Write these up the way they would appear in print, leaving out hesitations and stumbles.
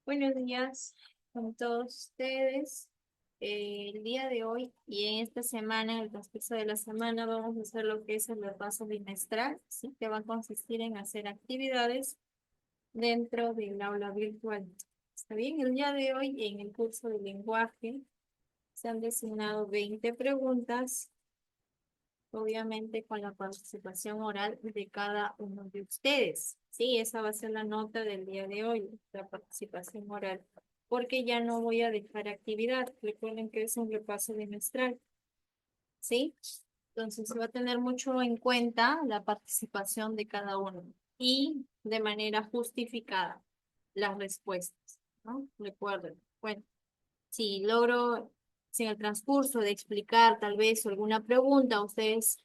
Buenos días con todos ustedes. El día de hoy y en esta semana, en el transcurso de la semana, vamos a hacer lo que es el repaso bimestral, ¿sí? Que va a consistir en hacer actividades dentro del aula virtual. ¿Está bien? El día de hoy, en el curso de lenguaje, se han designado 20 preguntas, obviamente con la participación oral de cada uno de ustedes. Sí, esa va a ser la nota del día de hoy, la participación oral, porque ya no voy a dejar actividad. Recuerden que es un repaso bimestral, ¿sí? Entonces se va a tener mucho en cuenta la participación de cada uno y de manera justificada las respuestas, ¿no? Recuerden. Bueno, si logro, si en el transcurso de explicar tal vez alguna pregunta, ustedes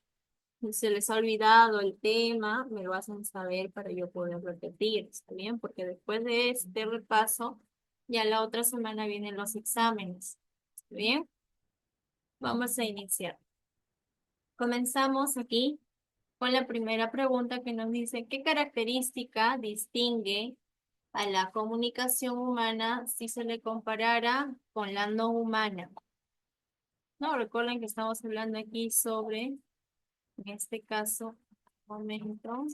se les ha olvidado el tema, me lo hacen saber para yo poder repetir, ¿está bien? Porque después de este repaso, ya la otra semana vienen los exámenes, ¿está bien? Vamos a iniciar. Comenzamos aquí con la primera pregunta que nos dice, ¿qué característica distingue a la comunicación humana si se le comparara con la no humana? No, recuerden que estamos hablando aquí sobre, en este caso, un momento.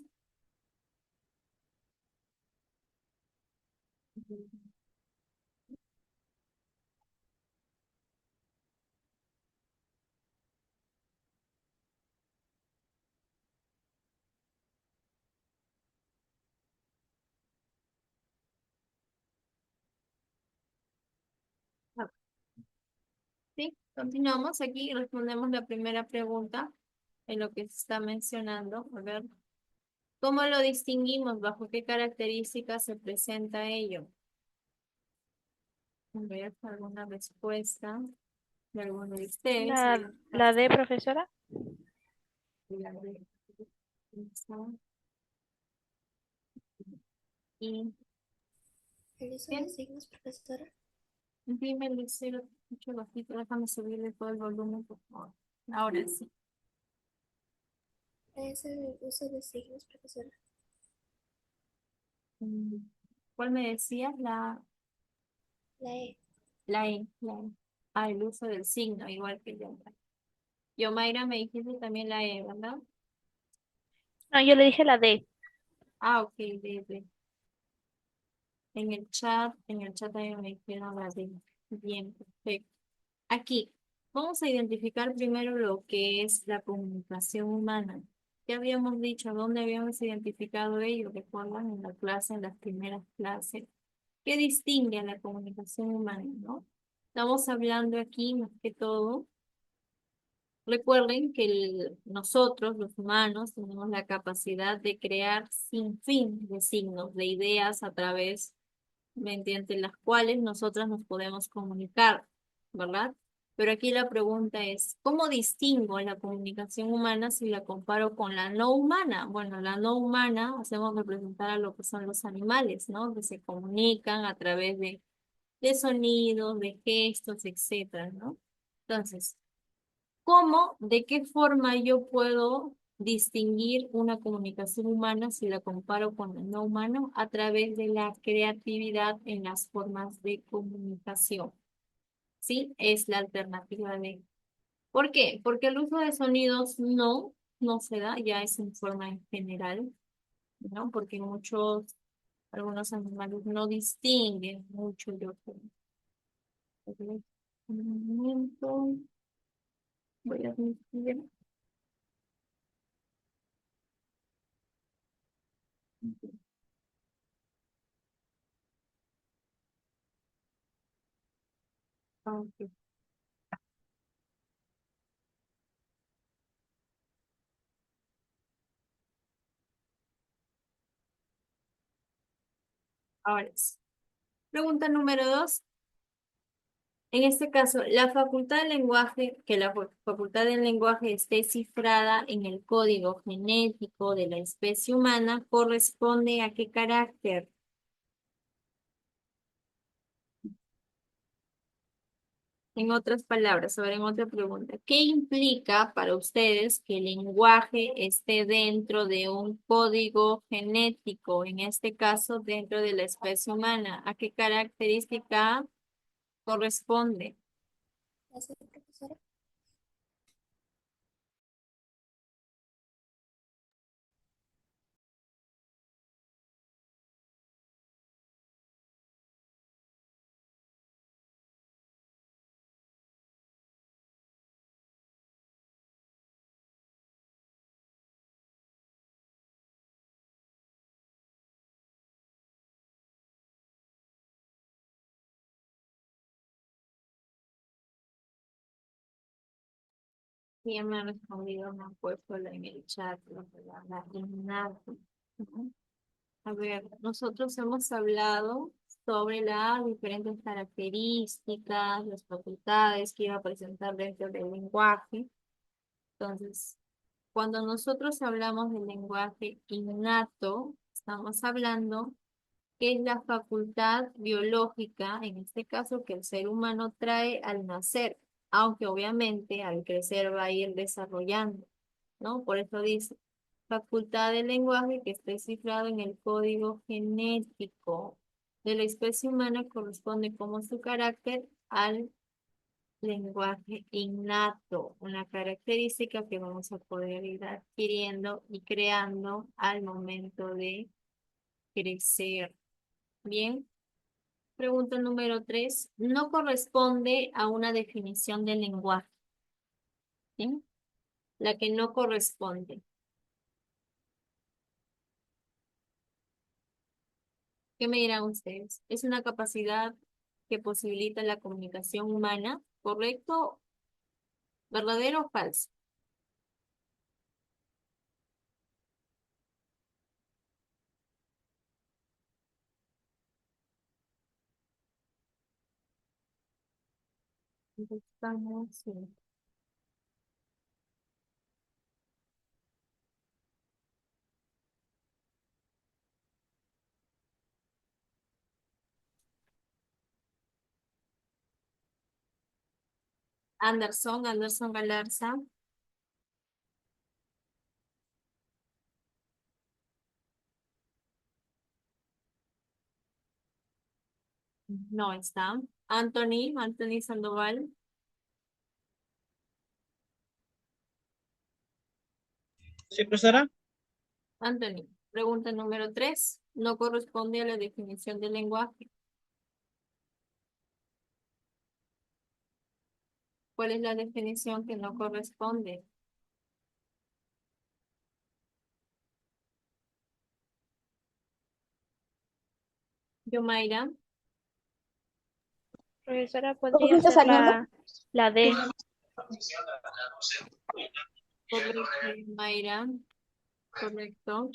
Sí, continuamos aquí y respondemos la primera pregunta en lo que se está mencionando. A ver, ¿cómo lo distinguimos? ¿Bajo qué características se presenta ello? A ver, alguna respuesta de alguno de ustedes. La D, profesora. Y El uso de bien, signos, profesora. dime, Lucero, mucho bajito, déjame subirle todo el volumen, por favor. Ahora sí. Es el uso de signos, profesora. Mm, ¿Cuál me decías? La E. La E, la E. Ah, el uso del signo, igual que yo. Yomaira, me dijiste también la E, ¿verdad? No, yo le dije la D. Ah, ok, D. En el chat también me dijeron la D. Bien, perfecto. Aquí, vamos a identificar primero lo que es la comunicación humana. Ya habíamos dicho dónde habíamos identificado ello, recuerdan en la clase, en las primeras clases. ¿Qué distingue a la comunicación humana, no? Estamos hablando aquí más que todo. Recuerden que nosotros, los humanos, tenemos la capacidad de crear sin fin de signos, de ideas a través mediante las cuales nosotras nos podemos comunicar, ¿verdad? Pero aquí la pregunta es, ¿cómo distingo la comunicación humana si la comparo con la no humana? Bueno, la no humana hacemos representar a lo que son los animales, ¿no? Que se comunican a través de sonidos, de gestos, etcétera, ¿no? Entonces, ¿cómo, de qué forma yo puedo distinguir una comunicación humana si la comparo con la no humana? A través de la creatividad en las formas de comunicación. ¿Sí? Es la alternativa de. ¿Por qué? Porque el uso de sonidos no se da, ya es en forma en general, ¿no? Porque algunos animales no distinguen mucho, yo creo. Un momento, voy a decir. Ok. Ahora sí. Pregunta número 2. En este caso, la facultad del lenguaje, que la facultad del lenguaje esté cifrada en el código genético de la especie humana, ¿corresponde a qué carácter? En otras palabras, ahora en otra pregunta, ¿qué implica para ustedes que el lenguaje esté dentro de un código genético, en este caso dentro de la especie humana? ¿A qué característica corresponde? La C, profesora. ¿Quién me ha respondido? Me han puesto en el chat la palabra innato. Ujú. A ver, nosotros hemos hablado sobre las diferentes características, las facultades que iba a presentar dentro del lenguaje. Entonces, cuando nosotros hablamos del lenguaje innato, estamos hablando que es la facultad biológica, en este caso, que el ser humano trae al nacer, aunque obviamente al crecer va a ir desarrollando, ¿no? Por eso dice, facultad del lenguaje que esté cifrado en el código genético de la especie humana corresponde como su carácter al lenguaje innato, una característica que vamos a poder ir adquiriendo y creando al momento de crecer. Bien, pregunta número 3. No corresponde a una definición del lenguaje. ¿Bien? La que no corresponde. ¿Qué me dirán ustedes? ¿Es una capacidad que posibilita la comunicación humana? ¿Correcto, verdadero o falso? Estamos, sí. Anderson Galarza. No está. Anthony Sandoval. Sí, profesora. Anthony, pregunta número 3. No corresponde a la definición del lenguaje. ¿Cuál es la definición que no corresponde? Yomaira, Profesora, ¿Por qué podría está ser saliendo? la D. correcto, Yomaira, correcto.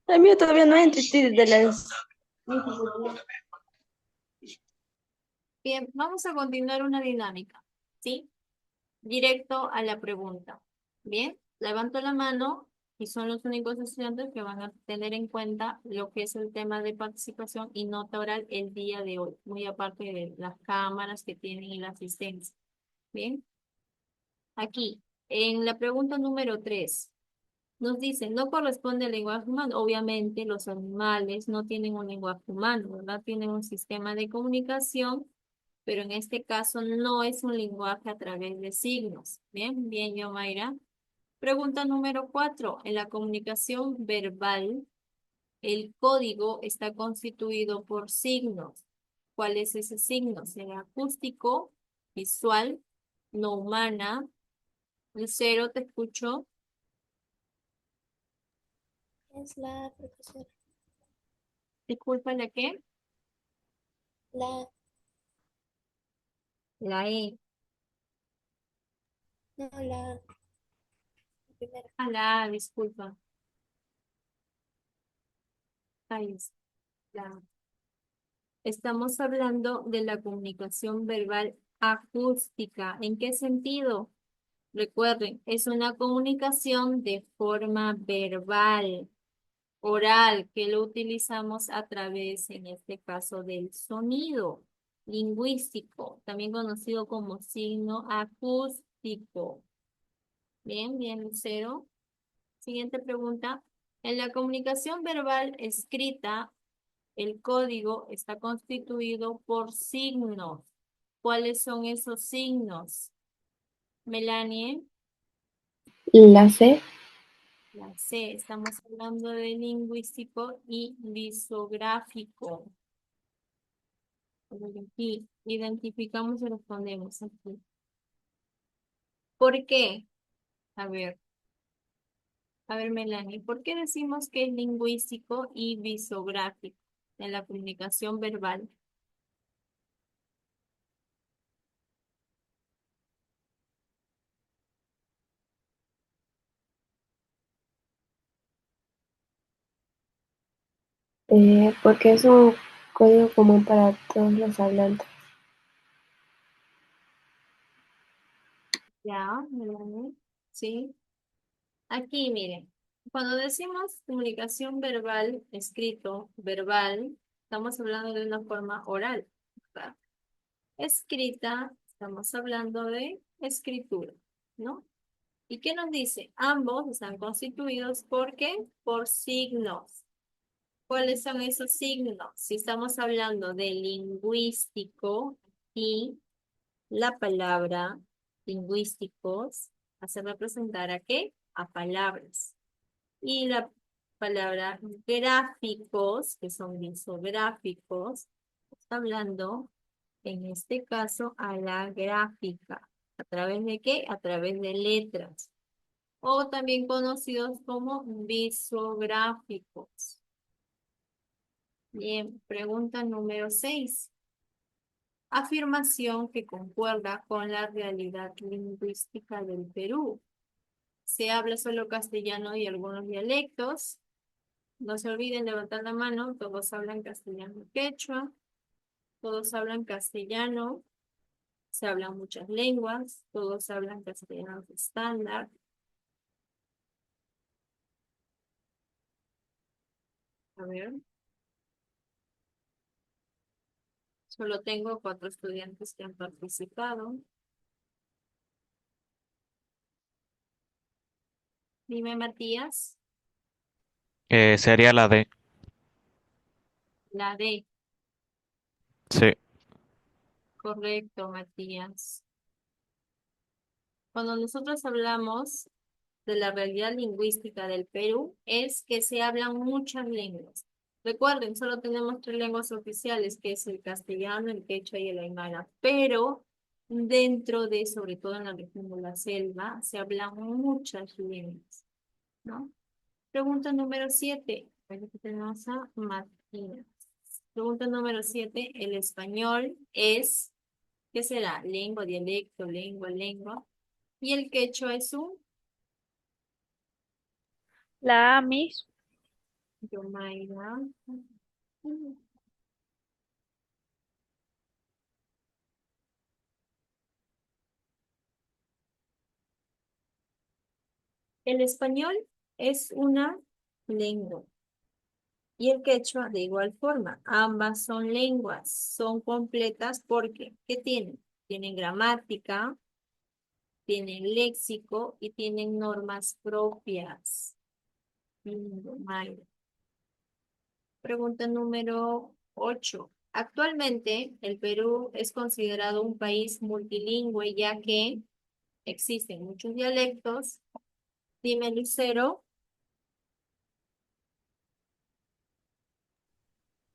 El mío todavía no entra, estoy desde las... Bien, vamos a continuar una dinámica, ¿sí? Directo a la pregunta. Bien, levanto la mano y son los únicos estudiantes que van a tener en cuenta lo que es el tema de participación y nota oral el día de hoy, muy aparte de las cámaras que tienen y la asistencia. Bien, aquí, en la pregunta número 3, nos dice, no corresponde al lenguaje humano. Obviamente los animales no tienen un lenguaje humano, ¿verdad? Tienen un sistema de comunicación, pero en este caso no es un lenguaje a través de signos. Bien, bien, Yomaira. Pregunta número 4. En la comunicación verbal, el código está constituido por signos. ¿Cuál es ese signo? ¿Será acústico, visual, no humana? Lucero, te escucho. Es la profesora. Disculpa, ¿la qué? La... La E. No, la primera. Ah, la A, disculpa. Ahí está. Estamos hablando de la comunicación verbal acústica. ¿En qué sentido? Recuerden, es una comunicación de forma verbal, oral, que lo utilizamos a través, en este caso, del sonido. lingüístico, también conocido como signo acústico. Bien, bien, Lucero. Siguiente pregunta. En la comunicación verbal escrita, el código está constituido por signos. ¿Cuáles son esos signos? Melanie, La C. la C. Estamos hablando de lingüístico y lisográfico. Aquí identificamos y respondemos aquí. ¿Por qué? A ver, Melanie, ¿por qué decimos que es lingüístico y visográfico en la comunicación verbal? Porque es un código común para todos los hablantes. Ya, Melanie, sí. Aquí, miren, cuando decimos comunicación verbal, escrito, verbal, estamos hablando de una forma oral, ¿verdad? Escrita, estamos hablando de escritura, ¿no? ¿Y qué nos dice? Ambos están constituidos ¿por qué? Por signos. ¿Cuáles son esos signos? Si estamos hablando de lingüístico y la palabra lingüísticos hace representar ¿a qué? A palabras. Y la palabra gráficos, que son disográficos, está hablando, en este caso, a la gráfica. ¿A través de qué? A través de letras. O también conocidos como visográficos. Bien, pregunta número 6. Afirmación que concuerda con la realidad lingüística del Perú. Se habla solo castellano y algunos dialectos. No se olviden levantar la mano, todos hablan castellano y quechua, todos hablan castellano, se hablan muchas lenguas, todos hablan castellano estándar. A ver, solo tengo 4 estudiantes que han participado. Dime, Matías, Sería la D. la D. Sí. Correcto, Matías. Cuando nosotros hablamos de la realidad lingüística del Perú, es que se hablan muchas lenguas. Recuerden, solo tenemos 3 lenguas oficiales, que es el castellano, el quechua y el aymara, pero dentro de, sobre todo en la región de la selva, se hablan muchas lenguas, ¿no? Pregunta número 7. Aquí tenemos a Martina. Pregunta número 7. El español es, ¿qué será? Lengua, dialecto, lengua. Y el quechua es un La A, Miss. Yomaira. El español es una lengua y el quechua de igual forma. Ambas son lenguas, son completas porque, ¿qué tienen? Tienen gramática, tienen léxico y tienen normas propias. Yomaira. Pregunta número 8. Actualmente, el Perú es considerado un país multilingüe ya que existen muchos dialectos. Dime, Lucero,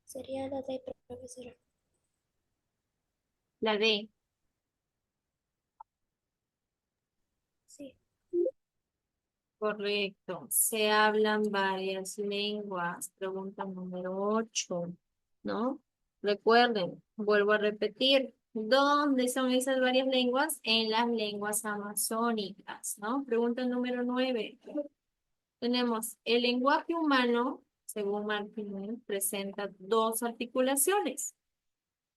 Sería la D, profesora. la D. Sí. Correcto. Se hablan varias lenguas. Pregunta número 8, ¿no? Recuerden, vuelvo a repetir, ¿dónde son esas varias lenguas? En las lenguas amazónicas, ¿no? Pregunta número 9. Tenemos el lenguaje humano, según Martínez, presenta 2 articulaciones.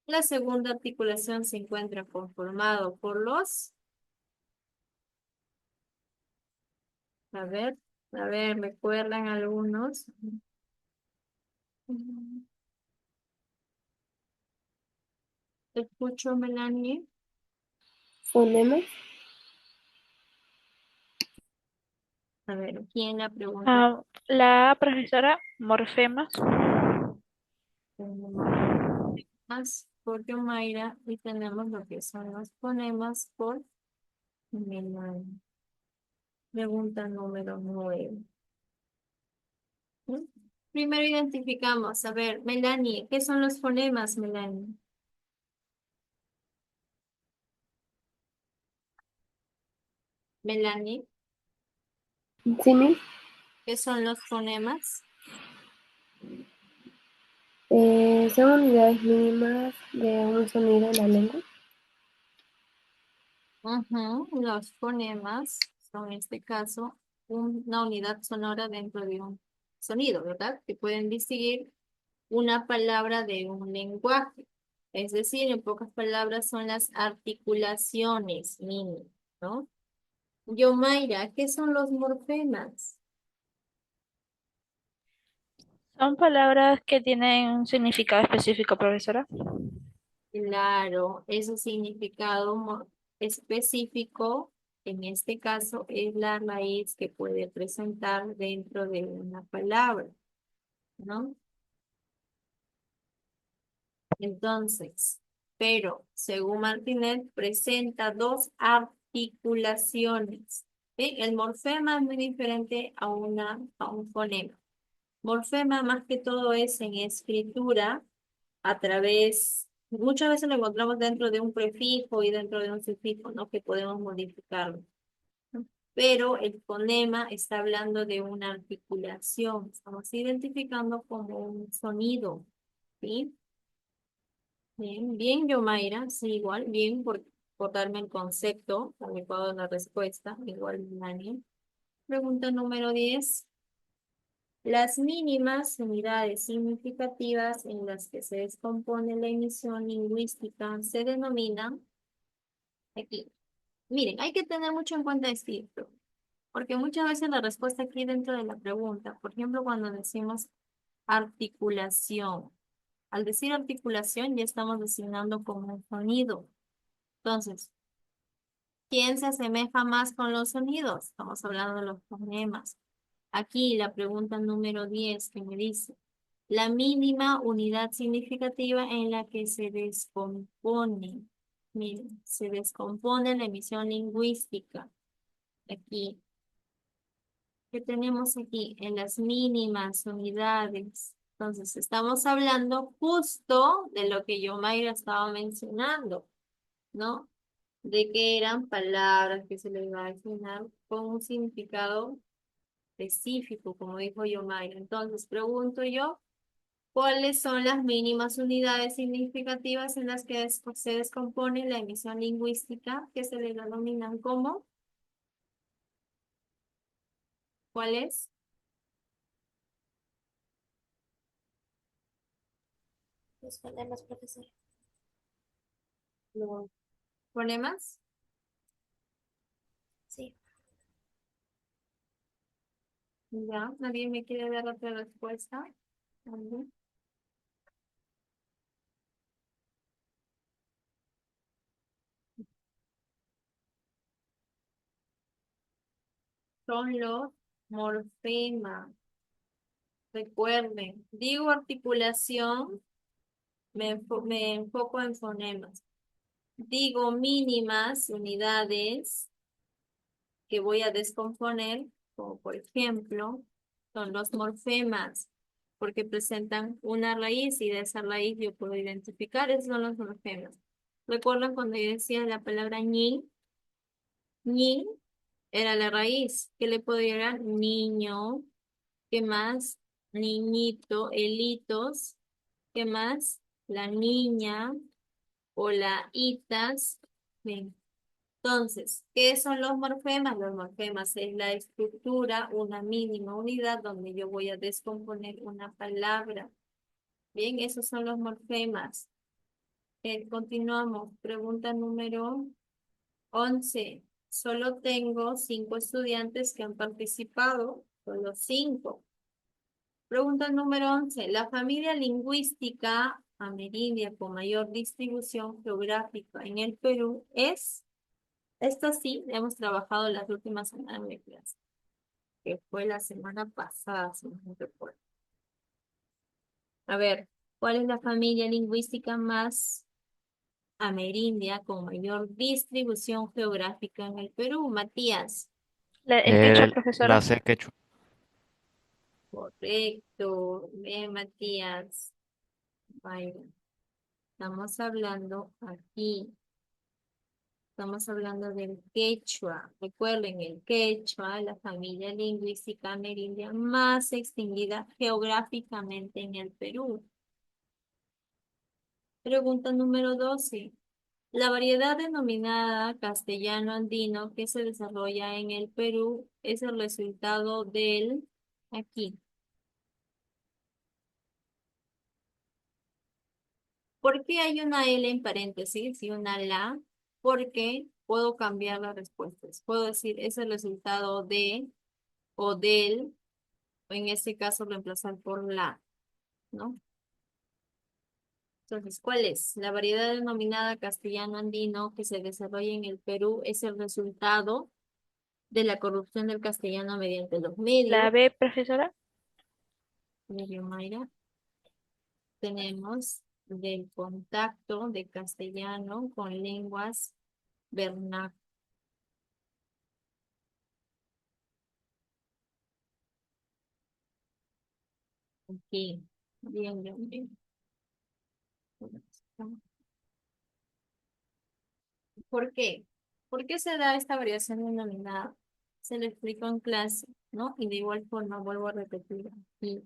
La segunda articulación se encuentra conformado por los, a ver, recuerdan algunos. Te escucho, Melanie. Fonemas. A ver, ¿quién la pregunta? La A, profesora, morfemas. Tenemos más por Yomaira y tenemos lo que son los fonemas por Melanie. Pregunta número 9. ¿Mm? Primero identificamos, a ver, Melanie, ¿qué son los fonemas, Melanie? Melanie, Sí, Miss. ¿qué son los fonemas? Son unidades mínimas de un sonido en la lengua. Ujú, los fonemas son, en este caso, una unidad sonora dentro de un sonido, ¿verdad? Que pueden distinguir una palabra de un lenguaje. Es decir, en pocas palabras son las articulaciones mínimas, ¿no? Yomaira, ¿qué son los morfemas? Son palabras que tienen un significado específico, profesora. Claro, ese significado específico, en este caso, es la raíz que puede presentar dentro de una palabra, ¿no? Entonces, pero según Martínez, presenta dos articulaciones. ¿Sí? El morfema es muy diferente a un fonema. Morfema más que todo es en escritura a través, muchas veces lo encontramos dentro de un prefijo y dentro de un sufijo, ¿no? Que podemos modificarlo. ¿No? Pero el fonema está hablando de una articulación, estamos identificando como un sonido, ¿sí? Bien, bien, Yomaira, sí, igual, bien por darme el concepto adecuado de la respuesta, igual, Dani. Pregunta número 10. Las mínimas unidades significativas en las que se descompone la emisión lingüística se denominan aquí. Miren, hay que tener mucho en cuenta esto, porque muchas veces la respuesta aquí dentro de la pregunta, por ejemplo, cuando decimos articulación, al decir articulación ya estamos designando como un sonido. Entonces, ¿quién se asemeja más con los sonidos? Estamos hablando de los fonemas. Aquí la pregunta número 10 que me dice, la mínima unidad significativa en la que se descompone, miren, se descompone la emisión lingüística. Aquí, ¿qué tenemos aquí? En las mínimas unidades. Entonces, estamos hablando justo de lo que yo, Mayra, estaba mencionando, ¿no? De que eran palabras que se les va a asignar con un significado específico, como dijo Yomaira. Entonces, pregunto yo, ¿cuáles son las mínimas unidades significativas en las que se descompone la emisión lingüística que se le denominan como? ¿Cuáles? Los fonemas, profesor. ¿Los fonemas? Sí. Ya, ¿nadie me quiere dar otra respuesta? Ujú. Son los morfemas. Recuerden, digo articulación, me enfoco en fonemas. Digo mínimas unidades que voy a descomponer, como por ejemplo, son los morfemas, porque presentan una raíz y de esa raíz yo puedo identificar, esos son los morfemas. ¿Recuerdan cuando yo decía la palabra ñin? Ñin era la raíz. ¿Qué le puedo llegar? Niño. ¿Qué más? Niñito, elitos. ¿Qué más? La niña o la itas. Bien. Entonces, ¿qué son los morfemas? Los morfemas es la estructura, una mínima unidad donde yo voy a descomponer una palabra. Bien, esos son los morfemas. Continuamos. Pregunta número 11. Solo tengo 5 estudiantes que han participado, solo 5. Pregunta número 11. La familia lingüística amerindia con mayor distribución geográfica en el Perú es, esto sí, hemos trabajado las últimas semanas de clase, que fue la semana pasada, si no me recuerdo. A ver, ¿cuál es la familia lingüística más amerindia con mayor distribución geográfica en el Perú? Matías. El quechua, La profesora. C quechua. Correcto. Bien, Matías. Vaya. Estamos hablando aquí. Estamos hablando del quechua. Recuerden, el quechua, la familia lingüística amerindia más extinguida geográficamente en el Perú. Pregunta número 12. La variedad denominada castellano andino que se desarrolla en el Perú es el resultado del, aquí. ¿Por qué hay una L en paréntesis y una la? Porque puedo cambiar las respuestas. Puedo decir es el resultado de o del, o en este caso reemplazar por la, ¿no? Entonces, ¿cuál es? La variedad denominada castellano andino que se desarrolla en el Perú es el resultado de la corrupción del castellano mediante los medios. La B, profesora. Medio Mayra. Tenemos del contacto de castellano con lenguas vernáculas. Aquí. Bien, bien, bien. ¿Por qué? ¿Por qué se da esta variación denominada? Se lo explico en clase, ¿no? Y de igual forma vuelvo a repetir aquí.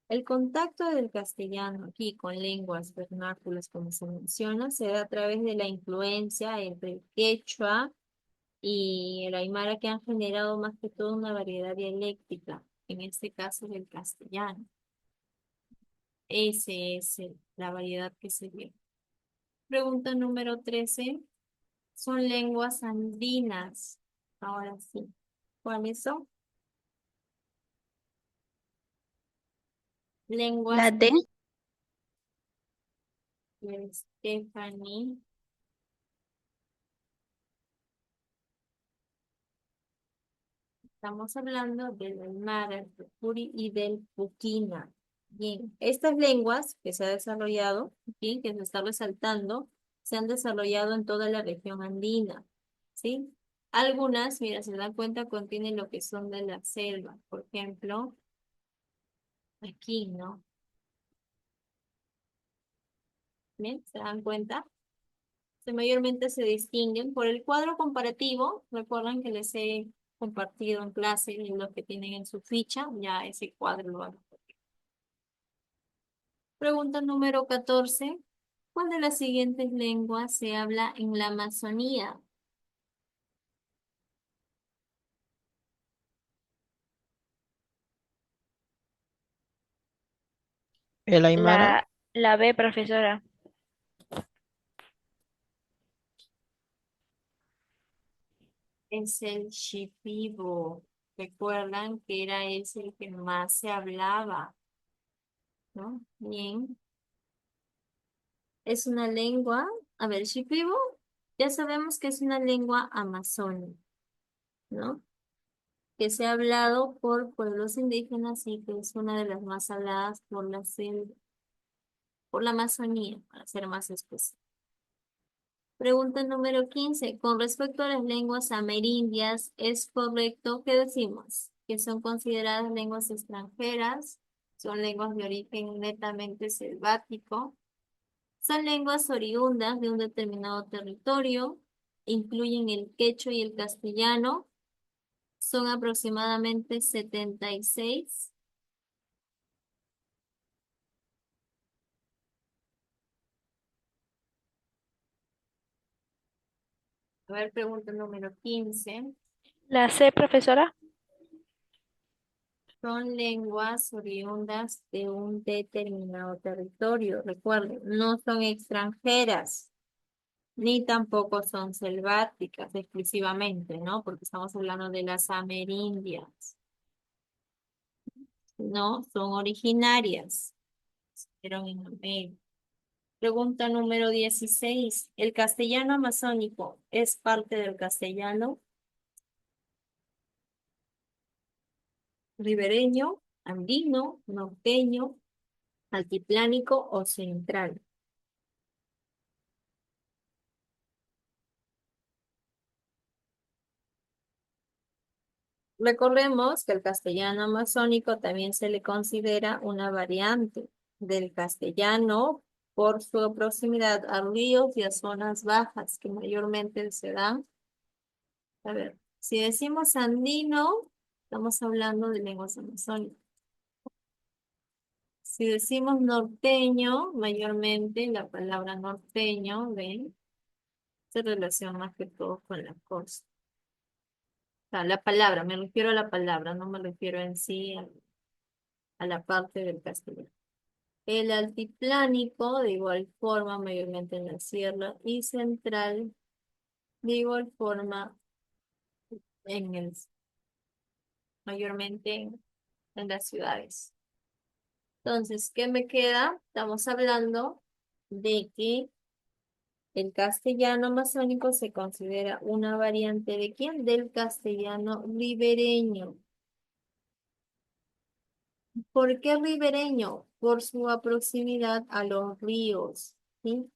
El contacto del castellano aquí con lenguas vernáculas, como se menciona, se da a través de la influencia entre el quechua y el aymara que han generado más que todo una variedad dialéctica, en este caso del castellano. Esa es la variedad que se dio. Pregunta número 13. Son lenguas andinas. Ahora sí. ¿Cuáles son? La Lenguas D, de Stephanie. Estamos hablando del aymara, el tupuri y del puquina. Bien, estas lenguas que se ha desarrollado, bien, que se está resaltando, se han desarrollado en toda la región andina, ¿sí? Algunas, mira, se dan cuenta, contienen lo que son de la selva. Por ejemplo, aquí, ¿no? Bien, ¿se dan cuenta? Mayormente se distinguen por el cuadro comparativo. Recuerdan que les he compartido en clase y los que tienen en su ficha, ya ese cuadro lo han. Pregunta número 14. ¿Cuál de las siguientes lenguas se habla en la Amazonía? El Aymara. La B, profesora. Es el Shipibo. Recuerdan que era ese el que más se hablaba, ¿no? Bien. Es una lengua, a ver, Shipibo, ya sabemos que es una lengua amazónica, ¿no? Que se ha hablado por pueblos indígenas y que es una de las más habladas por la selva, por la Amazonía, para ser más específico. Pregunta número 15. Con respecto a las lenguas amerindias, ¿es correcto que decimos? Que son consideradas lenguas extranjeras, son lenguas de origen netamente selvático, son lenguas oriundas de un determinado territorio, incluyen el quechua y el castellano, son aproximadamente 76. A ver, pregunta número 15. La C, profesora. Son lenguas oriundas de un determinado territorio. Recuerden, no son extranjeras, ni tampoco son selváticas exclusivamente, ¿no? Porque estamos hablando de las amerindias. No, son originarias. Pero en América. Pregunta número 16. ¿El castellano amazónico es parte del castellano ribereño, andino, norteño, altiplánico o central? Recordemos que el castellano amazónico también se le considera una variante del castellano por su proximidad a ríos y a zonas bajas que mayormente se dan. A ver, si decimos andino, estamos hablando de lenguas amazónicas. Si decimos norteño, mayormente la palabra norteño, ¿ven? Se relaciona más que todo con la costa. O sea, la palabra, me refiero a la palabra, no me refiero en sí a la parte del castellano. El altiplánico, de igual forma, mayormente en la sierra, y central, de igual forma, en el, mayormente en las ciudades. Entonces, ¿qué me queda? Estamos hablando de que el castellano amazónico se considera una variante ¿de quién? Del castellano ribereño. ¿Por qué ribereño? Por su proximidad a los ríos, ¿sí?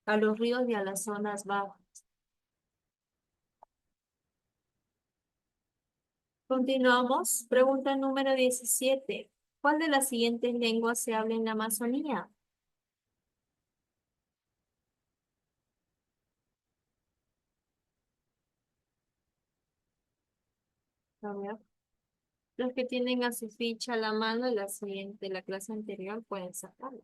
A los ríos y a las zonas bajas. Continuamos. Pregunta número 17. ¿Cuál de las siguientes lenguas se habla en la Amazonía? A ver. Los que tienen a su ficha a la mano, la siguiente, la clase anterior, pueden sacarla.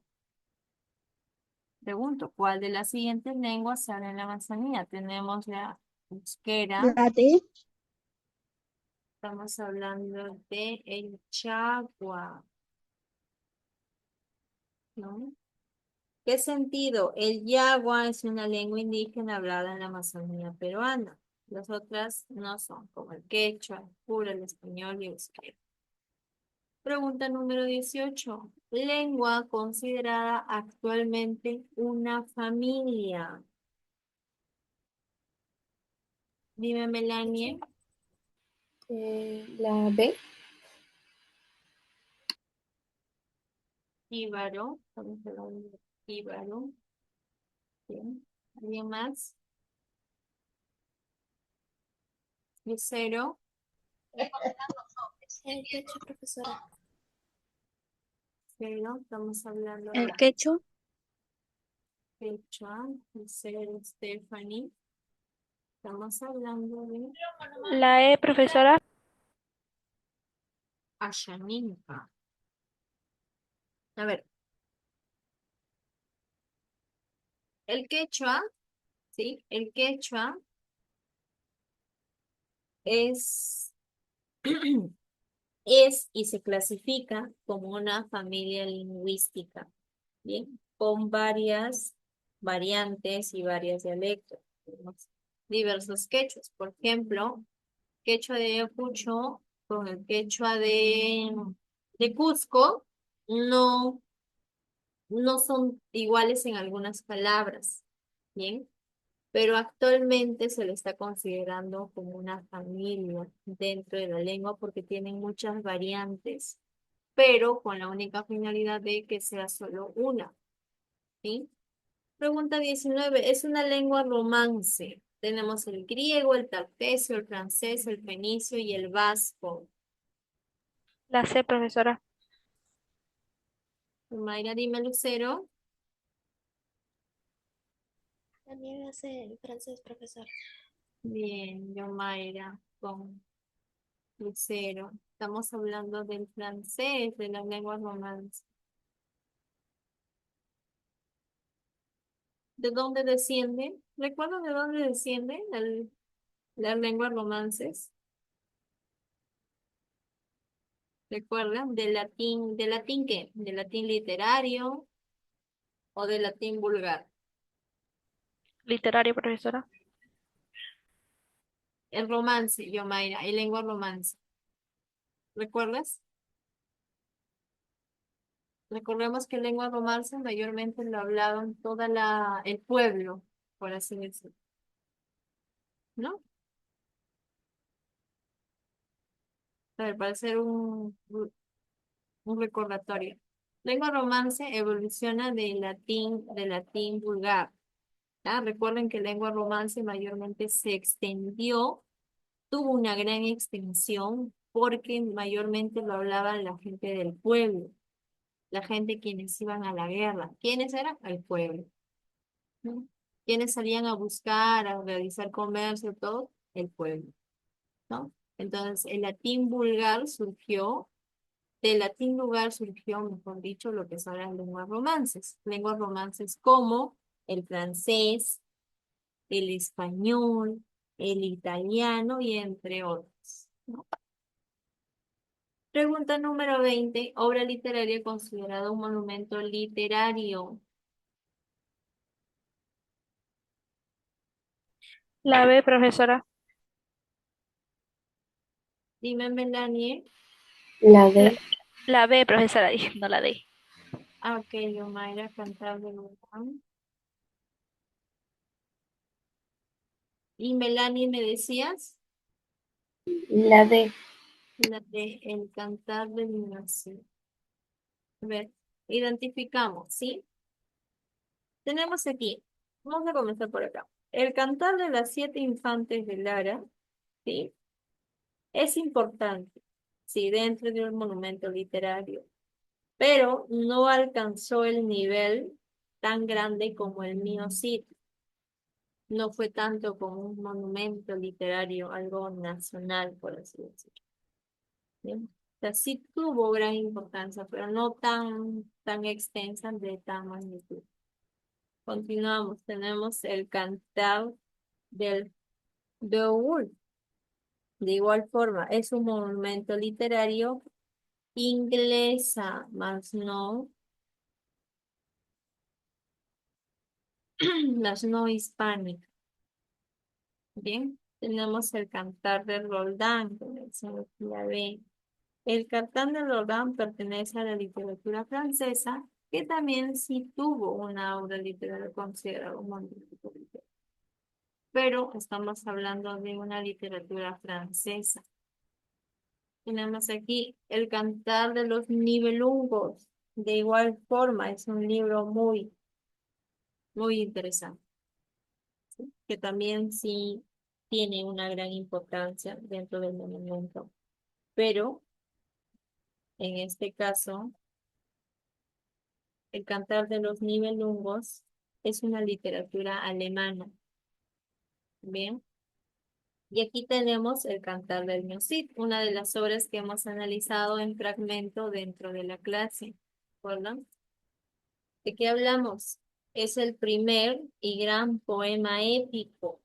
Pregunto, ¿cuál de las siguientes lenguas se habla en la Amazonía? Tenemos la euskera, La D. estamos hablando de el chagua, ¿no? ¿Qué sentido? El yagua es una lengua indígena hablada en la Amazonía peruana. Las otras no son, como el quechua, el pura, el español y el euskera. Pregunta número 18. Lengua considerada actualmente una familia. Dime, Melanie. La B. Jíbaro. Estamos hablando de jíbaro. Bien. ¿Alguien más? Lucero. El quechua, profesora. Cero. Estamos hablando El de quechua. quechua. Lucero, Stephanie. Estamos hablando de La E, profesora. Ashaninka. A ver, el quechua, ¿sí? El quechua es, es y se clasifica como una familia lingüística, ¿bien? Con varias variantes y varios dialectos. Tenemos diversos quechuas. Por ejemplo, quechua de Ayacucho con el quechua de Cusco no, no son iguales en algunas palabras, ¿bien? Pero actualmente se le está considerando como una familia dentro de la lengua porque tienen muchas variantes, pero con la única finalidad de que sea solo una, ¿sí? Pregunta 19. Es una lengua romance. Tenemos el griego, el tartesio, el francés, el fenicio y el vasco. La C, profesora. Mayra, dime, Lucero. También hace el francés, profesor. Bien, yo Mayra con Lucero. Estamos hablando del francés, de las lenguas romances. ¿De dónde desciende? ¿Recuerdo de dónde descienden las lenguas romances? ¿Recuerdan? ¿De latín qué? ¿De latín literario o de latín vulgar? Literaria, profesora. El romance, Yomaira, el lengua romance. ¿Recuerdas? Recordemos que lengua romance mayormente lo hablaban el pueblo, por así decirlo, ¿no? A ver, para hacer un recordatorio. Lengua romance evoluciona del latín vulgar. ¿Ya? Recuerden que lengua romance mayormente se extendió, tuvo una gran extensión porque mayormente lo hablaba la gente del pueblo, la gente quienes iban a la guerra. ¿Quiénes eran? El pueblo. ¿No? ¿Quiénes salían a buscar, a realizar comercio, todo? El pueblo, ¿no? Entonces, el latín vulgar surgió, del latín vulgar surgió, mejor dicho, lo que son las lenguas romances como el francés, el español, el italiano y entre otros, ¿no? Pregunta número 20. Obra literaria considerada un monumento literario. La B, profesora. Dime, Melanie. La La, D. la B, profesora, dije, no la D. Ah, ok, Yomaira, cantar de Luján. Y Melanie, ¿me decías? La D. La de El cantar del Ignacio. A ver, identificamos, ¿sí? Tenemos aquí, vamos a comenzar por acá. El cantar de las 7 infantes de Lara, ¿sí? Es importante, sí, dentro de un monumento literario, pero no alcanzó el nivel tan grande como el mío Cid. No fue tanto como un monumento literario, algo nacional, por así decirlo. ¿Bien? O sea, sí tuvo gran importancia, pero no tan extensa de tal magnitud. Continuamos, tenemos el cantar del Beowulf. De igual forma, es un monumento literario inglesa, más no, las no hispánicas. Bien, tenemos el cantar de Roldán, que mencionó la B. El cantar de Roldán pertenece a la literatura francesa, que también sí tuvo una obra literaria considerada un monumento literario. Pero estamos hablando de una literatura francesa. Tenemos aquí el cantar de los Nibelungos. De igual forma, es un libro muy interesante, ¿sí? Que también sí tiene una gran importancia dentro del monumento. Pero en este caso, el cantar de los Nibelungos es una literatura alemana. Bien. Y aquí tenemos el cantar del Cid, una de las obras que hemos analizado en fragmento dentro de la clase. ¿Recuerdan? ¿De qué hablamos? Es el primer y gran poema épico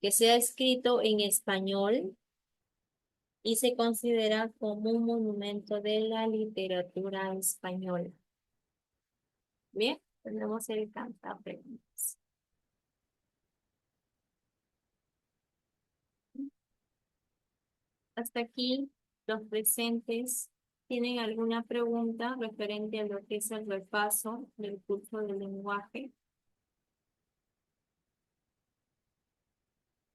que se ha escrito en español y se considera como un monumento de la literatura española. Bien, tenemos el cantapreguntas. Hasta aquí, los presentes tienen alguna pregunta referente a lo que es el repaso del curso de lenguaje.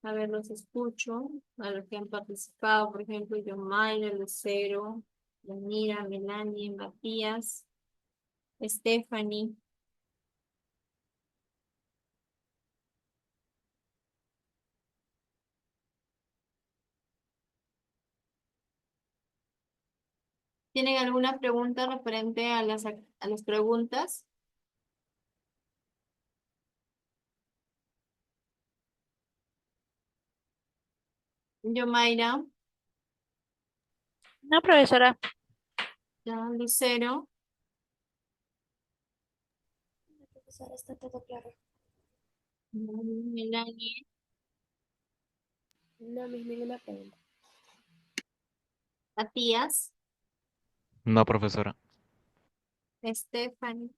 A ver, los escucho, a los que han participado, por ejemplo, Yomaira, Lucero, Yanira, Melanie, Matías, Stephanie. ¿Tienen alguna pregunta referente a las preguntas? Yomaira, No, profesora. ya, Lucero, Profesora, está todo claro. Melanie, No, ninguna pregunta. Matías, No, profesora. Stephanie,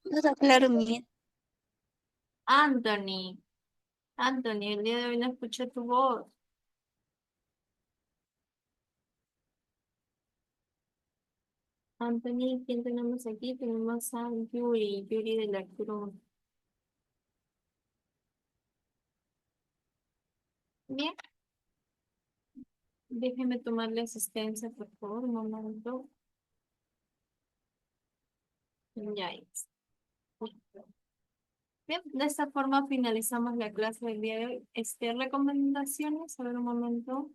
Todo claro, bien. Anthony. Anthony, el día de hoy no escuché tu voz. Anthony, ¿quién tenemos aquí? Tenemos a Yuri, Yuri de la Cruz. Bien, déjeme tomarle asistencia, por favor, un momento. Ya es. Bien, de esta forma finalizamos la clase del día de hoy. Recomendaciones, a ver un momento.